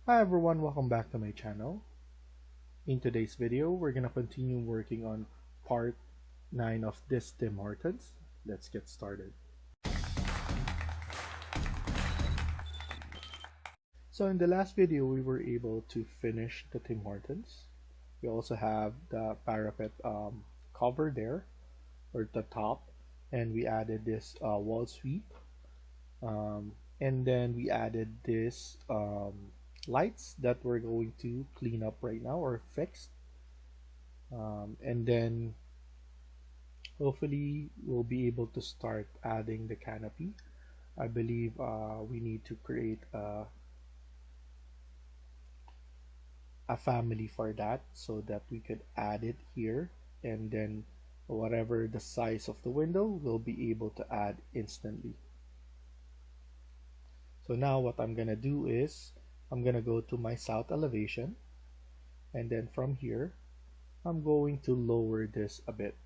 Hi everyone, welcome back to my channel. In today's video, we're gonna continue working on part 9 of this Tim Hortons. Let's get started. So in the last video, we were able to finish the Tim Hortons. We also have the parapet cover there, or the top, and we added this wall sweep. And then we added this lights that we're going to clean up right now or fix. And then hopefully we'll be able to start adding the canopy. I believe we need to create a family for that so that we could add it here, and then whatever the size of the window we'll be able to add instantly. So now what I'm gonna do is I'm gonna go to my south elevation, and then from here I'm going to lower this a bit.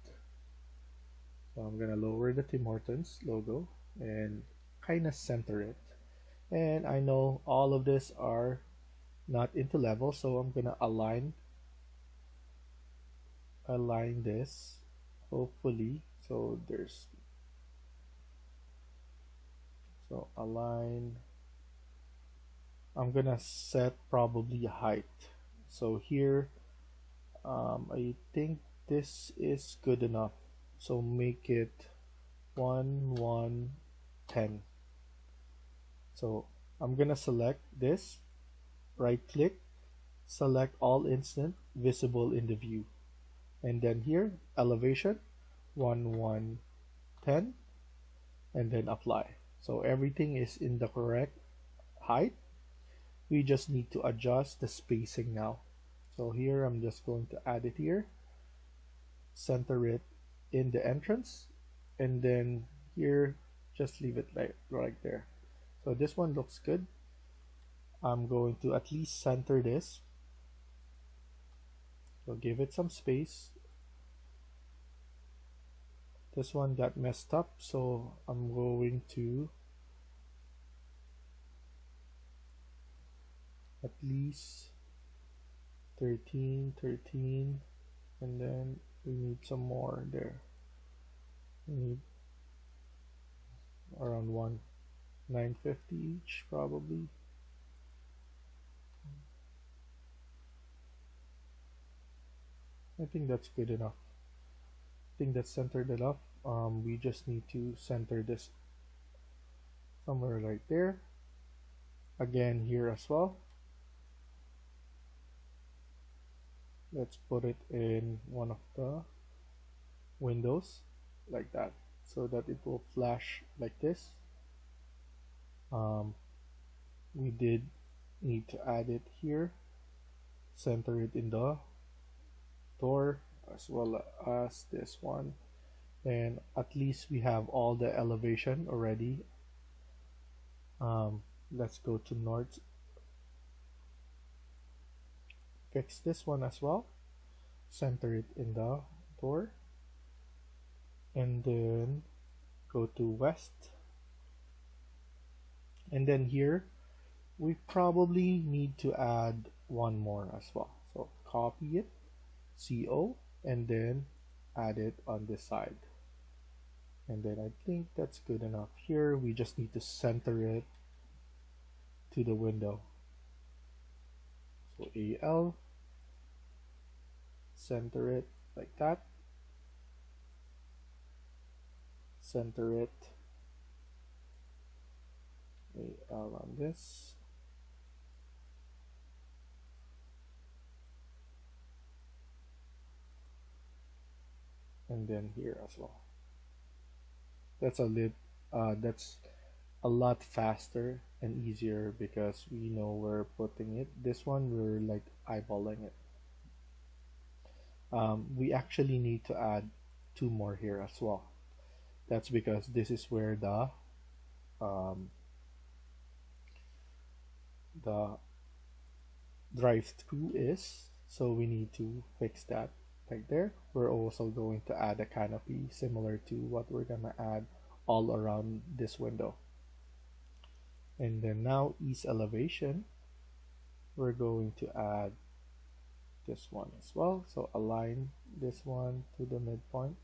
So I'm gonna lower the Tim Hortons logo and kind of center it. And I know all of this are not into level, so I'm gonna align this hopefully. So there's so align. I'm gonna set probably a height. So here I think this is good enough. So make it 1 1 10. So I'm gonna select this, right click, select all instant visible in the view, and then here elevation 1 1 10, and then apply. So everything is in the correct height. We just need to adjust the spacing now. So here I'm just going to add it here, center it in the entrance, and then here just leave it right there. So this one looks good. I'm going to at least center this, so give it some space. This one got messed up, so I'm going to at least 13 13, and then we need some more there. We need around 950 each probably. I think that's good enough. I think that's centered enough. We just need to center this somewhere right there. Again here as well. Let's put it in one of the windows like that, so that it will flash like this. We did need to add it here, center it in the door as well as this one, and at least we have all the elevation already. Let's go to north, fix this one as well, center it in the door, and then go to west, and then here we probably need to add one more as well. So copy it, CO, and then add it on this side. And then I think that's good enough. Here we just need to center it to the window. So AL, center it like that, center it, AL on this, and then here as well. That's that's a lot faster and easier because we know where we're putting it. This one we're like eyeballing it. We actually need to add two more here as well. That's because this is where um, the drive-through is, so we need to fix that right there. We're also going to add a canopy similar to what we're gonna add all around this window. And then now east elevation, we're going to add this one as well. So align this one to the midpoint.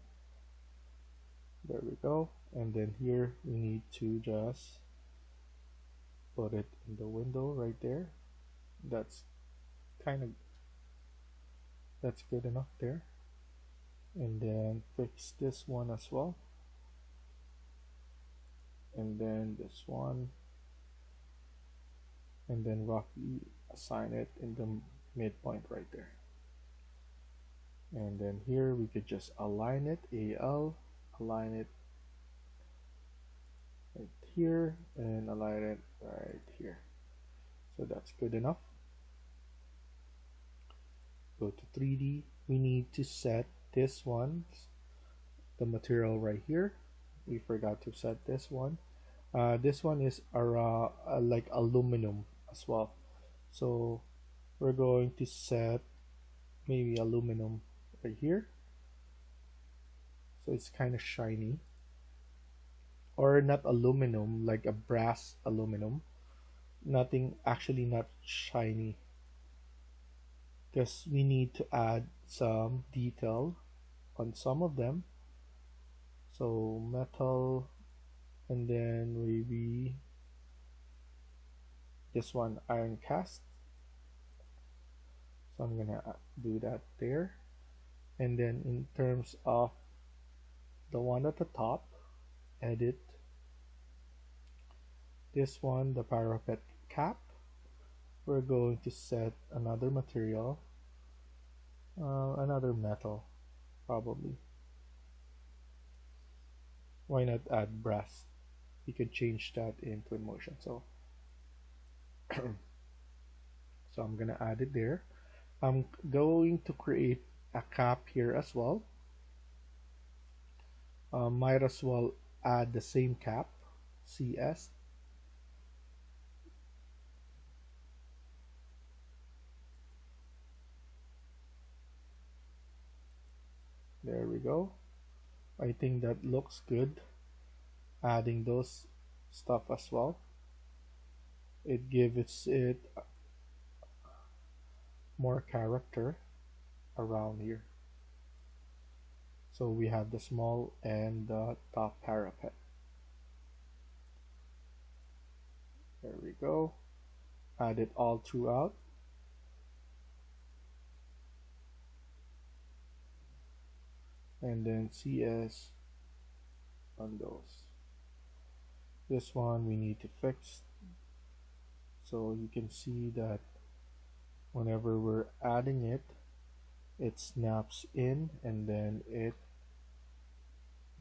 There we go. And then here we need to just put it in the window right there. That's kind of, that's good enough there. And then fix this one as well. And then this one. And then roughly assign it in the midpoint right there. And then here we could just align it, AL, align it right here, and align it right here. So that's good enough. Go to 3D. We need to set this one, the material right here. We forgot to set this one. This one is like aluminum as well. So we're going to set maybe aluminum right here. So it's kind of shiny. Or not aluminum, like a brass aluminum. Nothing, actually not shiny. Because we need to add some detail on some of them. So metal, and then maybe this one iron cast. So I'm gonna do that there. And then in terms of the one at the top, edit this one, the parapet cap. We're going to set another material, another metal probably. Why not add brass? You could change that in Twinmotion. So so I'm gonna add it there. I'm going to create a cap here as well. Might as well add the same cap, CS. There we go. I think that looks good. Adding those stuff as well. It gives it more character around here. So we have the small and the top parapet. There we go. Add it all throughout. And then CS on those. This one we need to fix. So you can see that whenever we're adding it, it snaps in and then it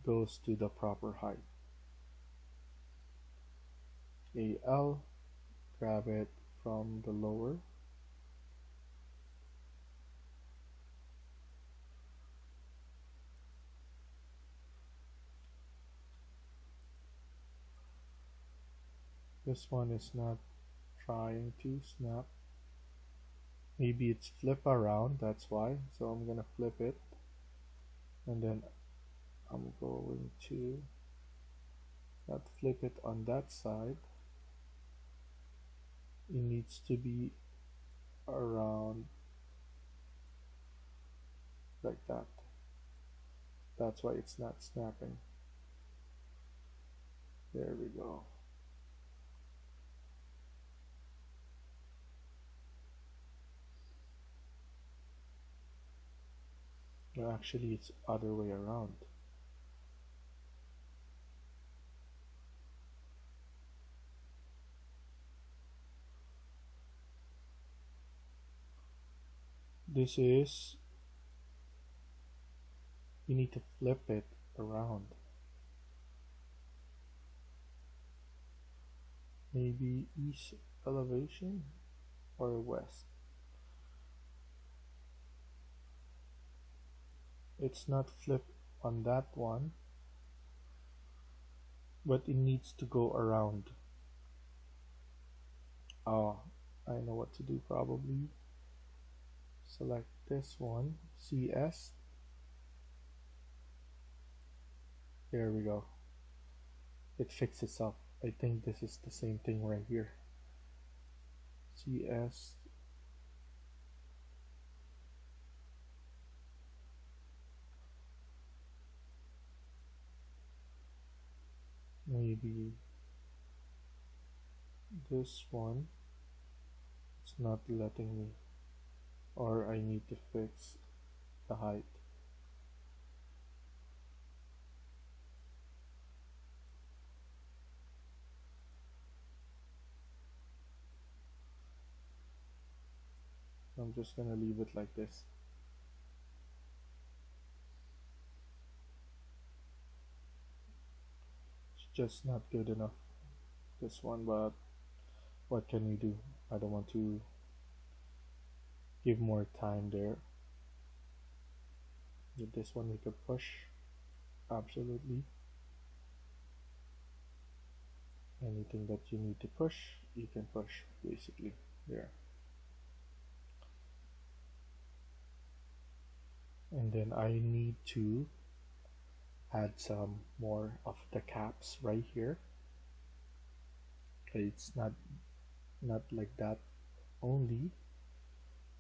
goes to the proper height. AL, grab it from the lower. This one is not trying to snap. Maybe it's flip around, that's why. So I'm gonna flip it. And then I'm going to not flip it on that side. It needs to be around like that. That's why it's not snapping. There we go. No, actually it's other way around. This is, you need to flip it around. Maybe east elevation or west. It's not flipped on that one, but it needs to go around. Oh, I know what to do probably. Select this one, CS. There we go. It fixed itself. I think this is the same thing right here. CS, maybe this one, it's not letting me, or I need to fix the height. I'm just gonna leave it like this. It's just not good enough, this one, but what can we do? I don't want to give more time there. With this one we could push, absolutely. Anything that you need to push, you can push, basically, there. And then I need to add some more of the caps right here. Okay, it's not like that only.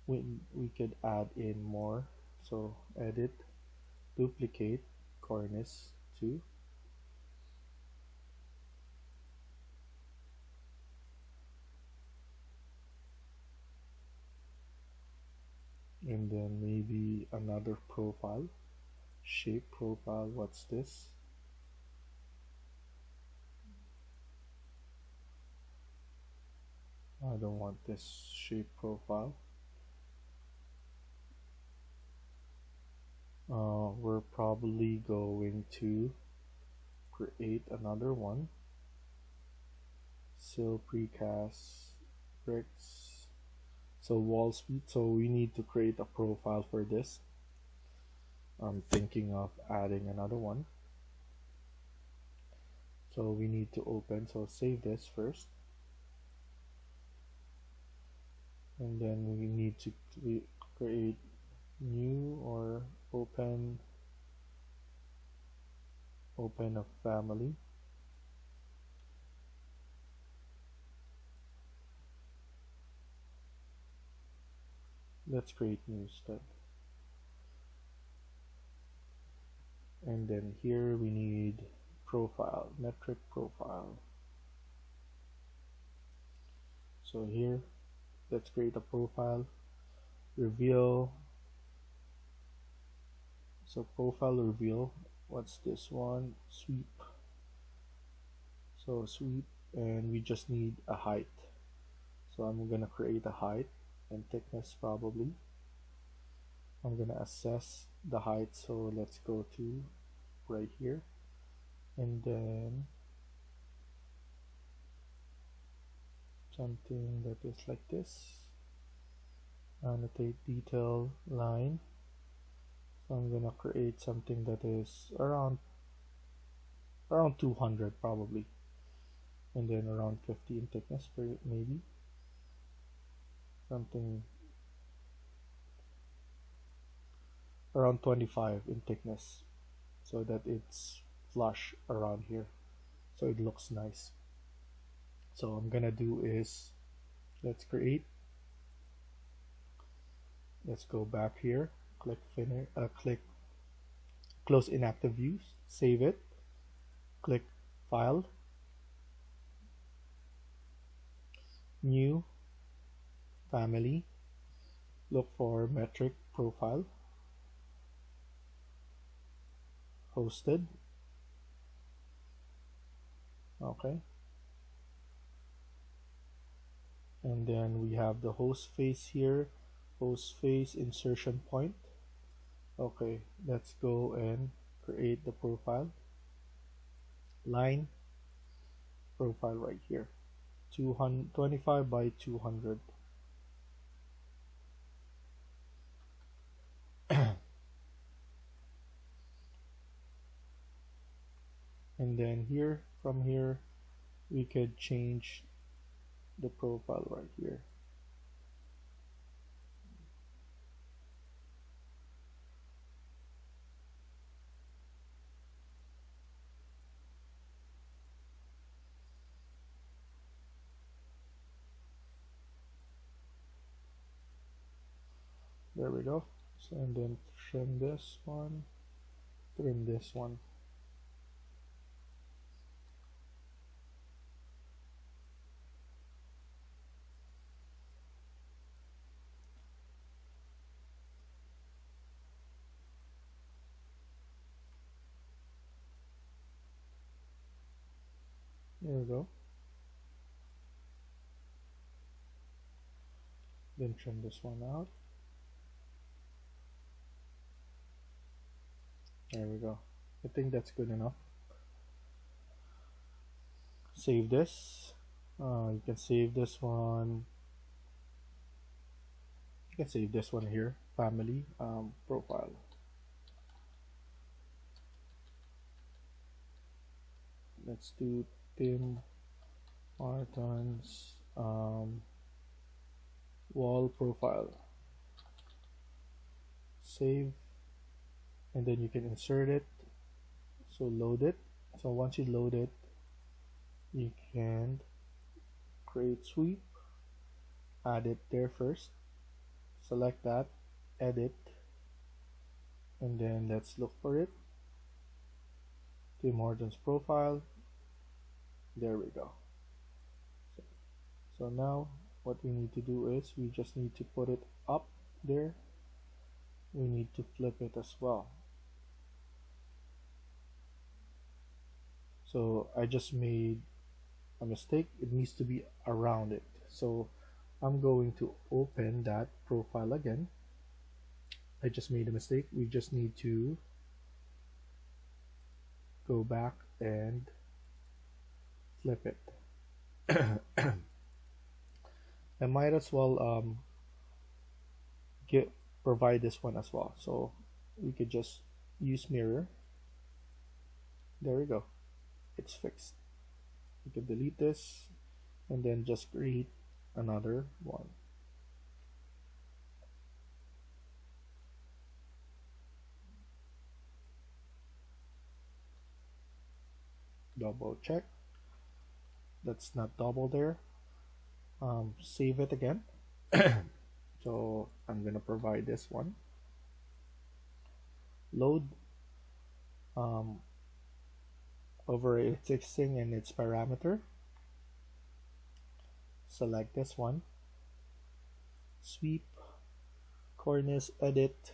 We could add in more. So edit, duplicate, cornice 2. And then maybe another profile, shape profile. What's this? I don't want this shape profile. We're probably going to create another one. Sill precast bricks. So wall speed. So we need to create a profile for this. I'm thinking of adding another one. So we need to open. So save this first. And then we need to create new or open a family. Let's create new step. And then here we need profile, metric profile. So here, let's create a profile, reveal. So profile reveal, what's this one? Sweep. So sweep, and we just need a height. So I'm gonna create a height and thickness probably. I'm gonna assess the height, so let's go to right here, and then something that is like this. Annotate detail line. So I'm gonna create something that is around 200 probably, and then around 50 in thickness, maybe something around 25 in thickness, so that it's flush around here, so it looks nice. So I'm gonna do is, let's go back here, click finish, click close inactive views, save it, click file, new family, look for metric profile, hosted. Okay, and then we have the host face here, host face insertion point. Okay, let's go and create the profile line, profile right here, 225 by 200. And then here, from here, we could change the profile right here. There we go. So, and then trim this one, trim this one. There we go. Then trim this one out. There we go. I think that's good enough. Save this. You can save this one. You can save this one here. Family profile. Let's do Tim Hortons wall profile. Save, and then you can insert it. So load it. So once you load it, you can create sweep, add it there first, select that, edit, and then let's look for it. Tim Hortons profile. There we go. So now what we need to do is we just need to put it up there. We need to flip it as well. So I just made a mistake. It needs to be around it. So I'm going to open that profile again. I just made a mistake. We just need to go back and flip it. I might as well provide this one as well. So we could just use mirror. There we go. It's fixed. You can delete this and then just create another one. Double check. That's not double there. Save it again. So I'm gonna provide this one. Load over its existing and its parameter. Select this one. Sweep, cornice, edit,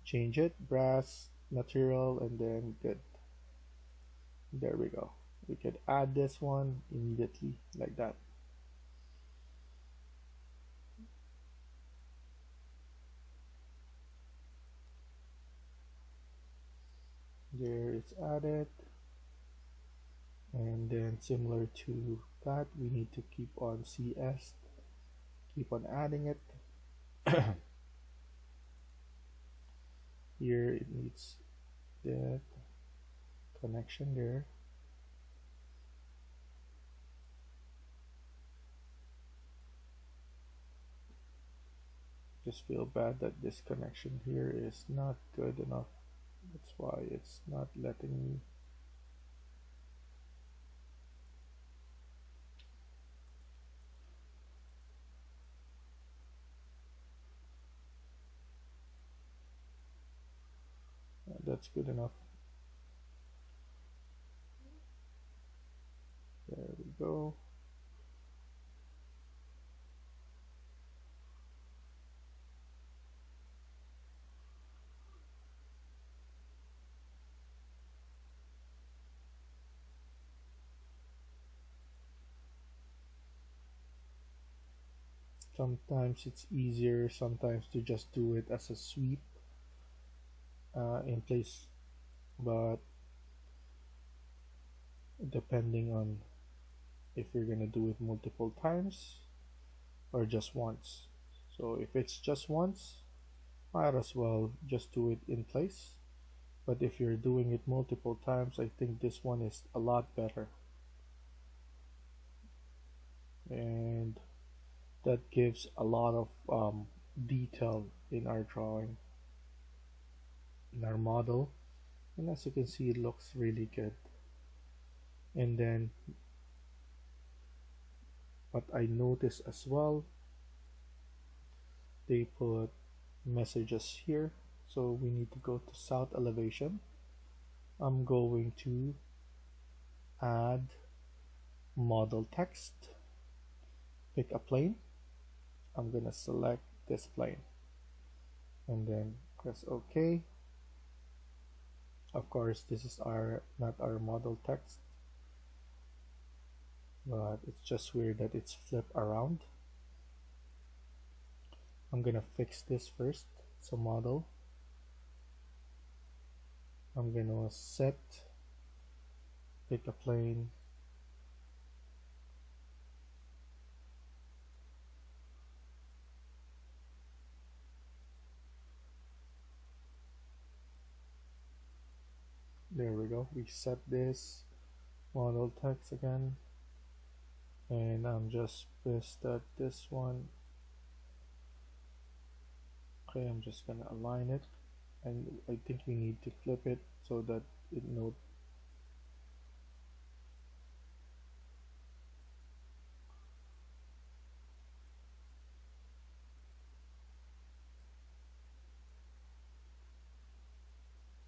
change it, brass, material, and then good. There we go. We could add this one immediately like that. There it's added, and then similar to that we need to keep on CS, keep on adding it. Here it needs that connection there. Just feel bad that this connection here is not good enough. That's why it's not letting me. That's good enough. There we go. Sometimes it's easier sometimes to just do it as a sweep in place, but depending on if you're gonna do it multiple times or just once. So if it's just once, might as well just do it in place. But if you're doing it multiple times, I think this one is a lot better, and that gives a lot of detail in our drawing, in our model, and as you can see it looks really good. And then what I noticed as well, they put messages here, so we need to go to south elevation. I'm going to add model text, pick a plane. I'm gonna select this plane and then press OK. Of course this is our not our model text, but it's just weird that it's flipped around. I'm gonna fix this first. So model, I'm gonna set, pick a plane, there we go. We set this model text again, and I'm just pissed at this one. Okay, I'm just gonna align it, and I think we need to flip it so that it note.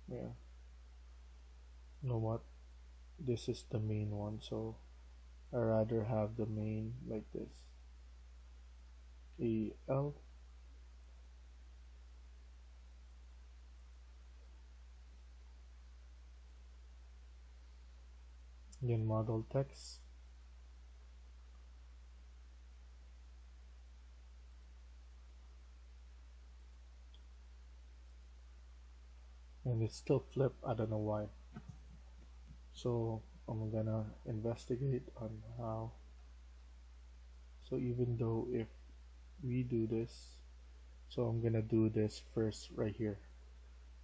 Yeah, you know what, this is the main one, so I rather have the main like this. AL, then model text, and it's still flipped. I don't know why. So I'm gonna investigate on how. So even though if we do this, so I'm gonna do this first right here.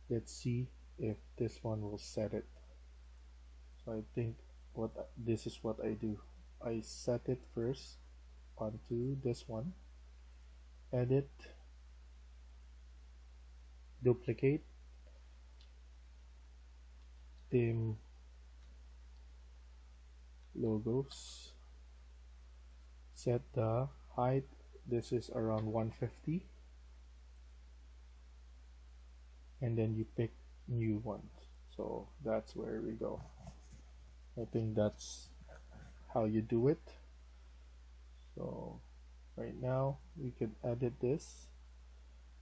Let's see if this one will set it. So I think what this is what I do. I set it first onto this one, edit, duplicate, dim logos, set the height. This is around 150, and then you pick new ones. So that's where we go. I think that's how you do it. So right now we can edit this.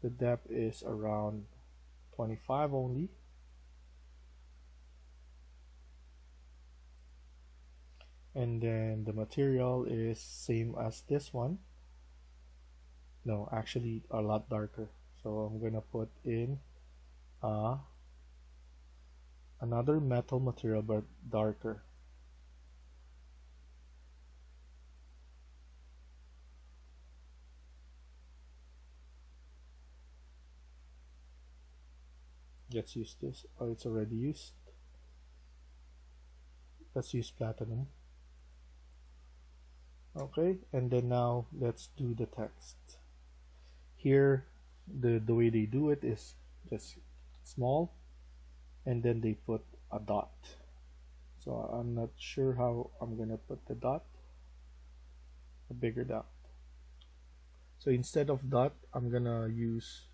The depth is around 25 only, and then the material is same as this one. No, actually a lot darker. So I'm gonna put in uh, another metal material but darker. Let's use this. Oh, it's already used. Let's use platinum. Okay, and then now let's do the text. Here, the way they do it is just small, and then they put a dot. So I'm not sure how I'm gonna put the dot, a bigger dot. So instead of dot, I'm gonna use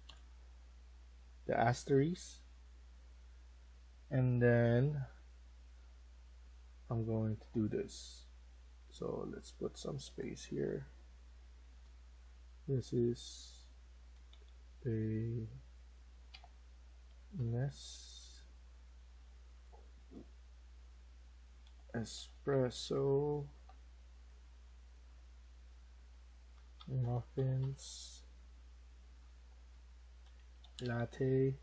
the asterisk, and then I'm going to do this. So let's put some space here. This is a mess espresso muffins latte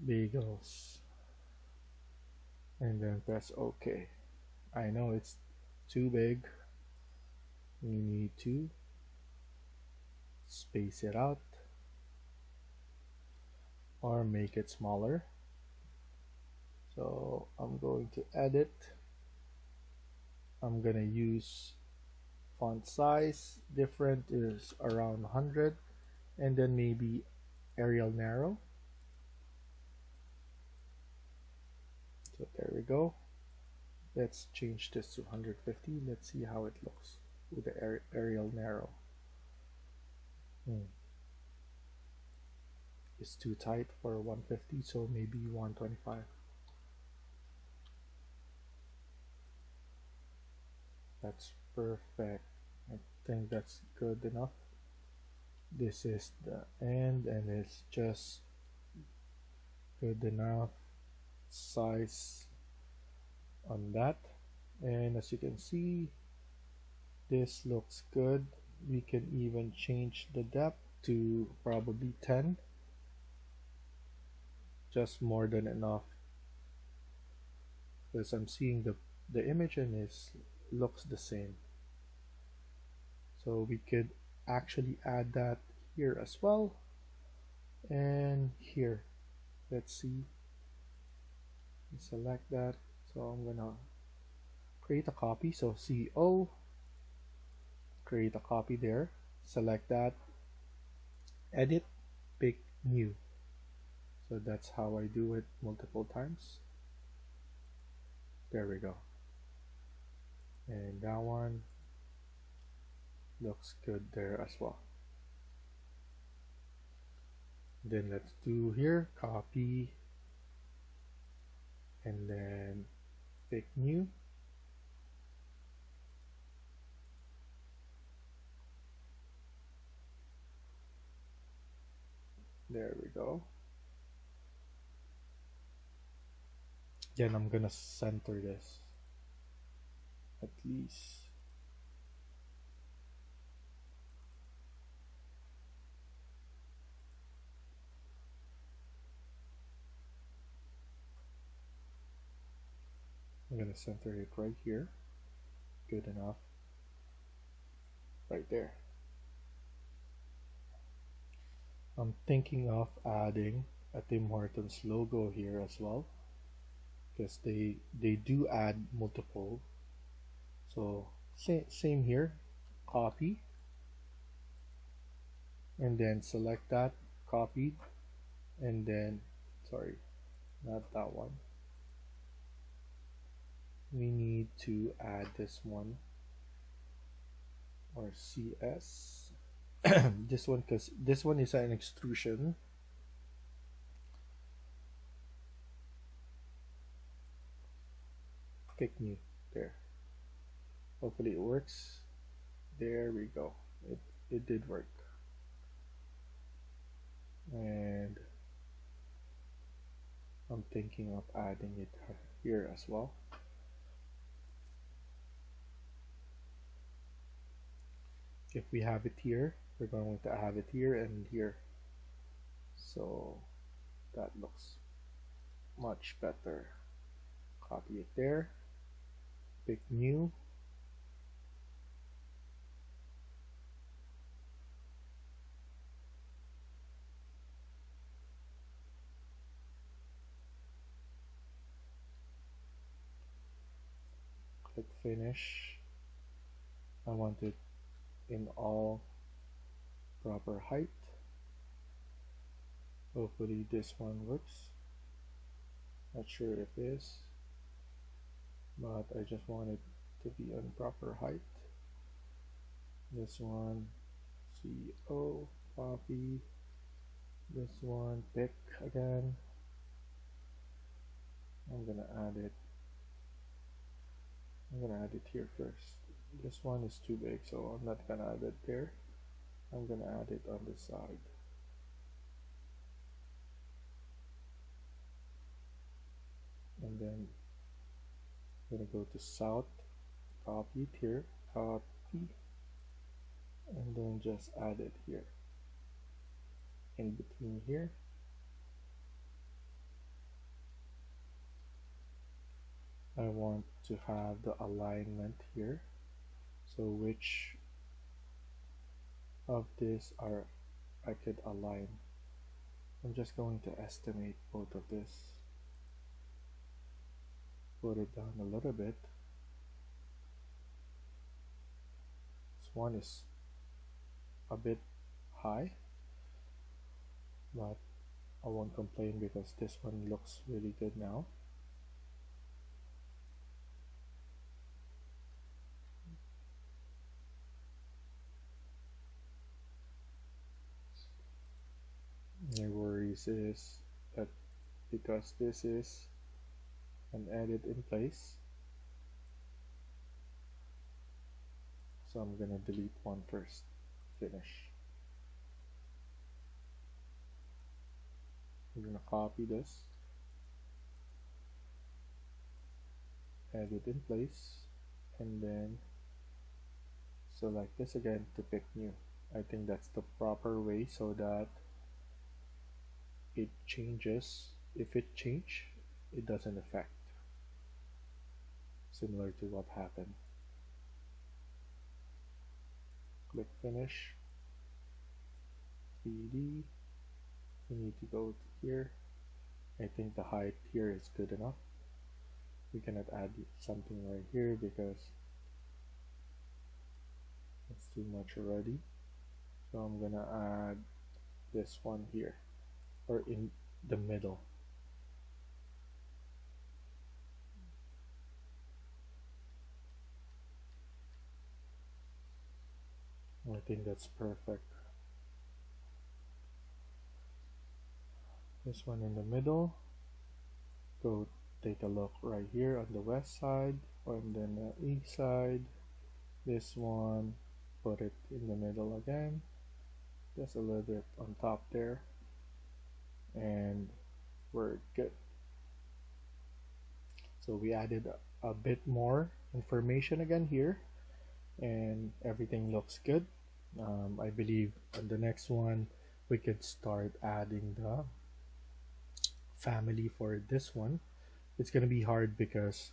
bagels, and then press OK. I know it's too big. We need to space it out or make it smaller. So I'm going to edit. I'm gonna use font size different is around 100, and then maybe Arial narrow. So there we go. Let's change this to 150. Let's see how it looks with the Arial narrow. It's too tight for 150, so maybe 125. That's perfect. I think that's good enough. This is the end, and it's just good enough size on that. And as you can see, this looks good. We can even change the depth to probably 10, just more than enough, because I'm seeing the image and it looks the same. So we could actually add that here as well, and here. Let's see. Select that. So I'm gonna create a copy. So CO, create a copy there. Select that. Edit, pick new. So that's how I do it multiple times. There we go. And that one looks good there as well. Then let's do here, copy, and then pick new. There we go. Then I'm gonna center this at least. I'm gonna center it right here. Good enough. Right there. I'm thinking of adding a Tim Hortons logo here as well, because they do add multiple. So same here, copy, and then select that, copy, and then sorry, not that one. We need to add this one, or CS. This one, because this one is an extrusion. Pick new there. Hopefully it works. There we go. It did work. And I'm thinking of adding it here as well. If we have it here, we're going to have it here and here. So that looks much better. Copy it there. Pick new. Click finish. I want it in all proper height. Hopefully this one works. Not sure if it is, but I just want it to be on proper height. This one, CO, copy. This one, pick again. I'm gonna add it. I'm gonna add it here first. This one is too big, so I'm not gonna add it there. I'm gonna add it on the side. And then I'm gonna go to south, copy it here, copy, and then just add it here. In between here. I want to have the alignment here. So which of these are I could align? I'm just going to estimate both of this. Put it down a little bit. This one is a bit high, but I won't complain because this one looks really good now. My worries is that because this is an edit in place, so I'm gonna delete one first. Finish. I'm gonna copy this, edit in place, and then select this again to pick new. I think that's the proper way so that it changes. If it change, it doesn't affect, similar to what happened. Click finish. 3D. We need to go to here. I think the height here is good enough. We cannot add something right here because it's too much already. So I'm gonna add this one here, or in the middle. I think that's perfect. This one in the middle. Go take a look right here on the west side, or then the east side. This one, put it in the middle again, just a little bit on top there, and we're good. So we added a bit more information again here, and everything looks good. I believe on the next one we could start adding the family for this one. It's gonna be hard because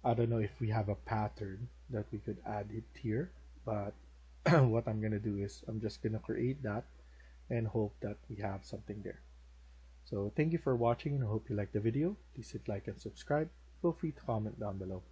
I don't know if we have a pattern that we could add it here, but what I'm gonna do is I'm just gonna create that and hope that we have something there. So thank you for watching, and I hope you liked the video. Please hit like and subscribe. Feel free to comment down below.